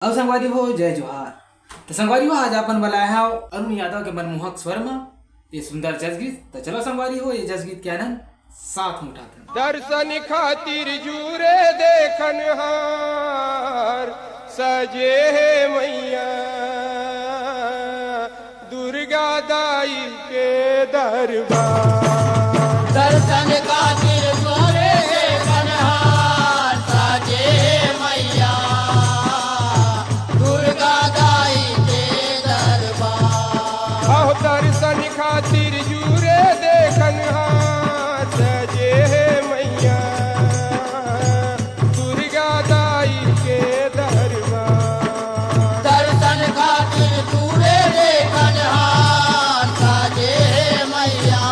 अब संगवारी हो जय जोहार। तो संगवारी हो आज अपन बुलाए हैं अरुण यादव के मनमोहक स्वर में ये सुंदर जस गीत। तो चलो संगवारी हो ये जस गीत के आनंद साथ में उठाते हैं। दर्शन खातिर जूरे देखन हार सजे है मैया दुर्गा दाई के दरबार। दर्शन खातिर जूरे देखन हार सजे मैया दुर्गा दाई के दरबार। आहो दर्शन खातिर जूरे देखन हार सजे है मैया दुर्गा दाई के दरबार। दर्शन खातिर जूरे देखन हार सजे मैया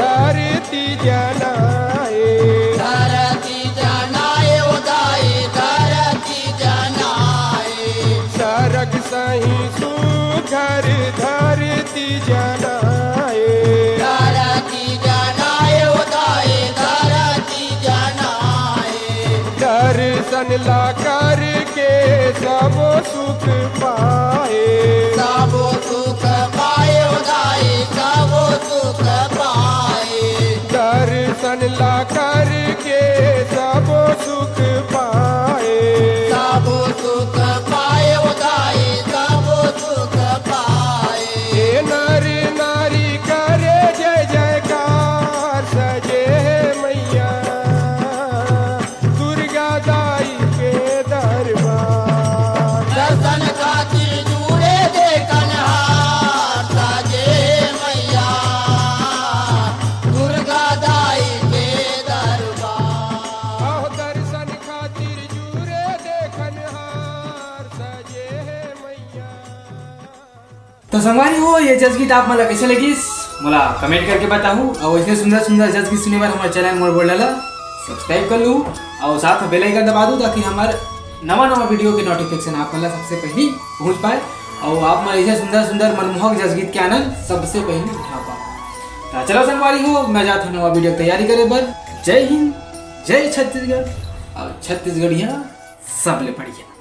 धरती जनाए धरती जनाए उदाई धरती जनाए सरग सही सुघर धरती जनाए धरती जनाए उदाई धरती जनाए दर्शन ला करके सब सुख पाए सब सुख पाए उदाई सब सुख पाए दर्शन ला करके सब सुख पाए सब सुख पाए उदाई सब सुख पाए हे नर नारी करे जय जयकार सजे मैया दुर्गा दाई के दरबार दर्शन खातिर जुड़े देखनहार साजे मैया दुर्गा दाई के दरबार आहो दर्शन खातिर जुरे देखन हार सजे मैया। तो संगवारी हो ये जज गीत आप मला कैसे लगी मला कमेंट करके बताऊँ और ऐसे सुंदर सुंदर जज गीत सुनने बार हमारे चैनल मोड़ बोल डाला सब्सक्राइब कर लूँ और साथ में बेल आइकन दबा दूँ ताकि हमारे नवा वीडियो के नोटिफिकेशन आप मतलब सबसे पहले पहुँच पाए और आप हमारे ऐसे सुंदर सुंदर मनमोहक जज गीत के आनंद सबसे पहले उठा पाओ। तो चलो संगवारी हो मैं जाता हूँ नवा वीडियो की तैयारी करे बर। जय हिंद जय छत्तीसगढ़ और छत्तीसगढ़िया सब ले बढ़िया।